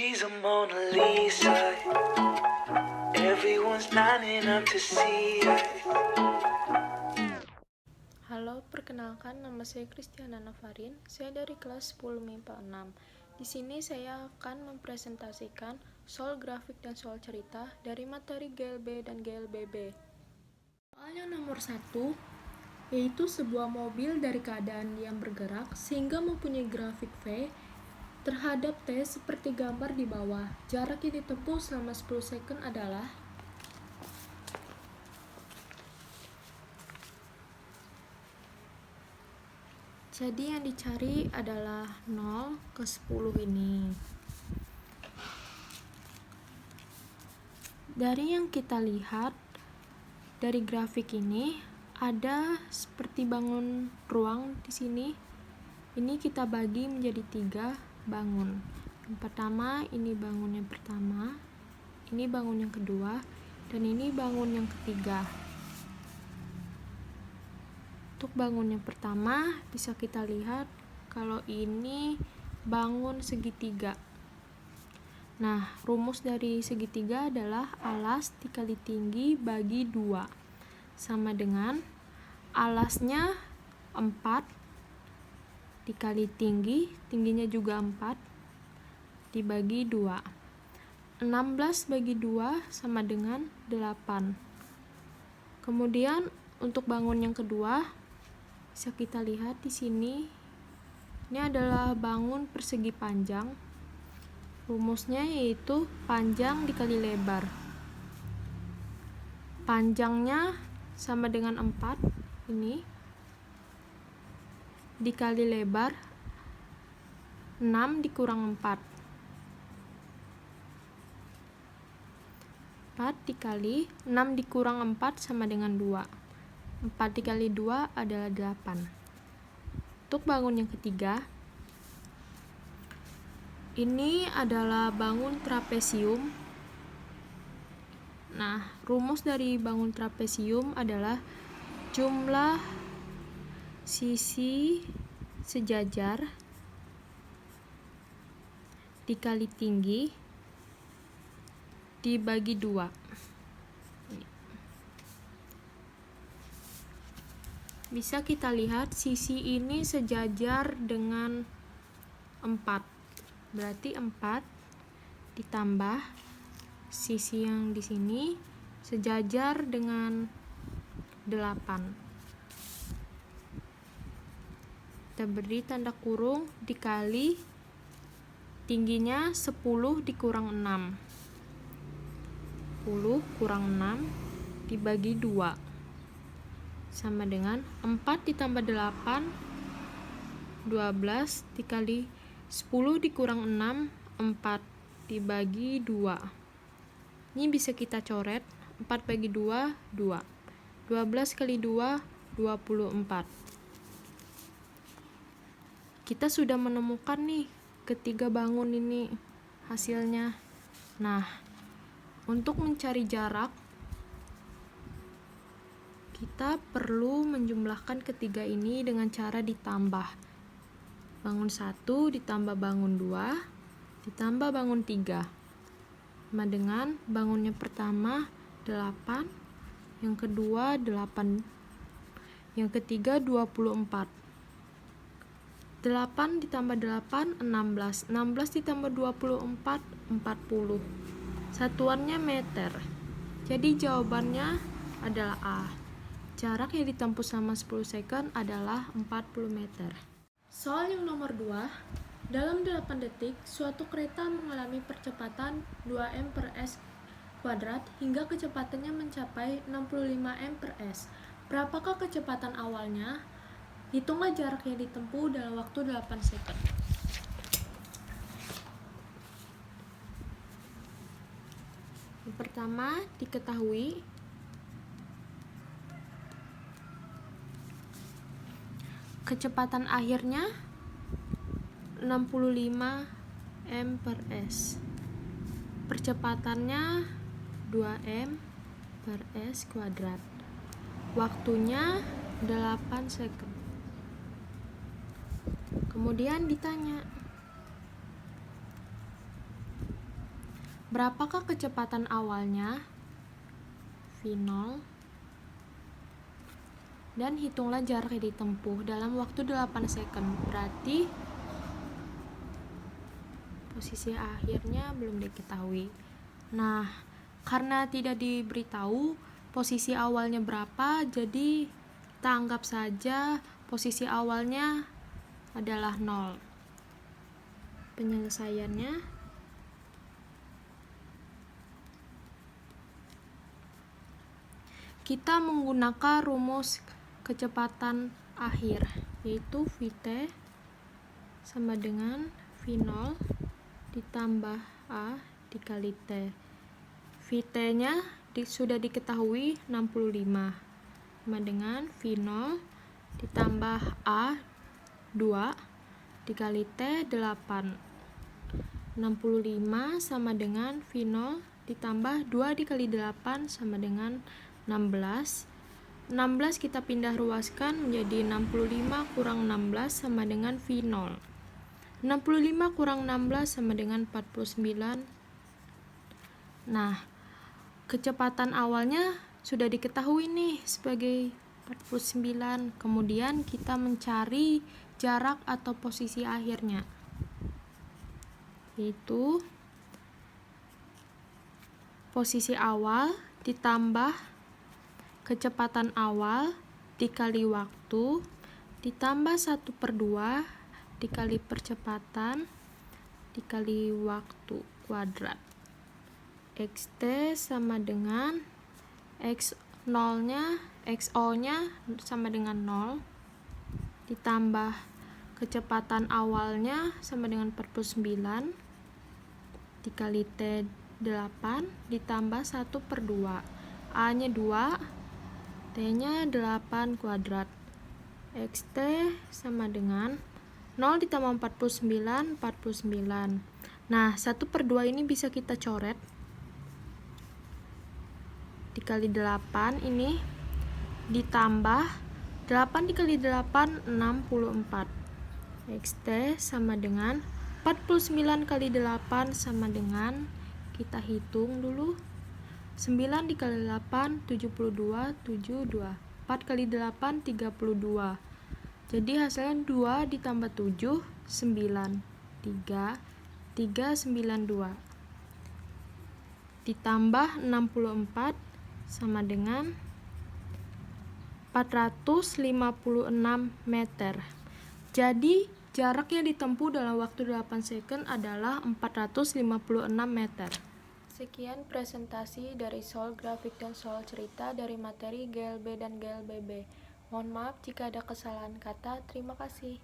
She's a Mona Lisa. Everyone's lining up to see her. Halo, perkenalkan nama saya Christiana Navarin. Saya dari kelas 10 MIPA 6. Di sini saya akan mempresentasikan soal grafik dan soal cerita dari materi GLB dan GLBB. Soal yang nomor 1 yaitu sebuah mobil dari keadaan diam bergerak sehingga mempunyai grafik V terhadap T seperti gambar di bawah. Jarak yang ditempuh selama 10 second adalah jadi yang dicari adalah 0 ke 10 ini. Dari yang kita lihat dari grafik ini ada seperti bangun ruang di sini. Ini kita bagi menjadi 3 bangun. Yang pertama, ini bangun yang pertama, ini bangun yang kedua, dan ini bangun yang ketiga. Untuk bangun yang pertama bisa kita lihat kalau ini bangun segitiga. Nah, rumus dari segitiga adalah alas dikali tinggi bagi 2 sama dengan alasnya 4 dikali tinggi, tingginya juga 4 dibagi 2. 16 bagi 2 sama dengan 8. Kemudian untuk bangun yang kedua bisa kita lihat di sini. Ini adalah bangun persegi panjang. Rumusnya yaitu panjang dikali lebar. Panjangnya sama dengan 4 ini dikali lebar 6 dikurang 4. 4 dikali 6 dikurang 4 sama dengan 2. 4 dikali 2 adalah 8. Untuk bangun yang ketiga, ini adalah bangun trapesium. Nah, rumus dari bangun trapesium adalah jumlah sisi sejajar dikali tinggi dibagi 2. Bisa kita lihat sisi ini sejajar dengan 4. Berarti 4 ditambah sisi yang di sini sejajar dengan 8. Kita beri tanda kurung dikali tingginya 10 dikurang 6. 10 kurang 6 dibagi 2 sama dengan 4 ditambah 8 12 dikali 10 dikurang 6 4 dibagi 2. Ini bisa kita coret. 4 bagi 2 2. 12 kali 2 24. Kita sudah menemukan nih ketiga bangun ini hasilnya. Nah, untuk mencari jarak kita perlu menjumlahkan ketiga ini dengan cara ditambah. Bangun 1 ditambah bangun 2 ditambah bangun 3 sama dengan bangun yang pertama 8, yang kedua 8, yang ketiga 24. 8 ditambah 8 16. 16 ditambah 24 40. Satuannya meter. Jadi jawabannya adalah A. Jarak yang ditempuh selama 10 second adalah 40 meter. Soal yang nomor 2. Dalam 8 detik, suatu kereta mengalami percepatan 2 m per s kuadrat hingga kecepatannya mencapai 65 m per s. Berapakah kecepatan awalnya? Hitunglah jarak yang ditempuh dalam waktu 8 second. Yang pertama, diketahui kecepatan akhirnya 65 m per s. Percepatannya 2 m per s kuadrat. Waktunya 8 second. Kemudian ditanya Berapakah kecepatan awalnya? V0. Dan hitunglah jarak yang ditempuh dalam waktu 8 second. Berarti posisi akhirnya belum diketahui. Nah, karena tidak diberitahu posisi awalnya berapa, jadi kita anggap saja posisi awalnya adalah 0. Penyelesaiannya, kita menggunakan rumus kecepatan akhir, yaitu Vt sama dengan V0 ditambah A dikali T. Vt nya sudah diketahui 65 sama dengan V0 ditambah A 2 dikali T 8. 65 sama dengan V0 ditambah 2 dikali 8 sama dengan 16. 16 kita pindah ruaskan menjadi 65 kurang 16 sama dengan V0. 65 kurang 16 sama dengan 49. Nah, kecepatan awalnya sudah diketahui nih sebagai 49. Kemudian kita mencari jarak atau posisi akhirnya, yaitu posisi awal ditambah kecepatan awal dikali waktu ditambah 1/2 dikali percepatan dikali waktu kuadrat. Xt sama dengan x0 nya xo nya sama dengan 0 ditambah kecepatan awalnya sama dengan 49 dikali T 8 ditambah 1/2. A nya 2, T nya 8 kuadrat. Xt sama dengan 0 ditambah 49, 49. Nah, 1/2 ini bisa kita coret. Dikali 8 ini ditambah 8 dikali 8, 64. Xt sama dengan 49 kali 8 sama dengan, kita hitung dulu, 9 dikali 8, 72, 72. 4 kali 8, 32. Jadi hasilnya 2 ditambah 7, 9. 3, 392. Ditambah 64 sama dengan 456 meter. Jadi jarak yang ditempuh dalam waktu 8 second adalah 456 meter. Sekian presentasi dari soal grafik dan soal cerita dari materi GLB dan GLBB. Mohon maaf jika ada kesalahan kata. Terima kasih.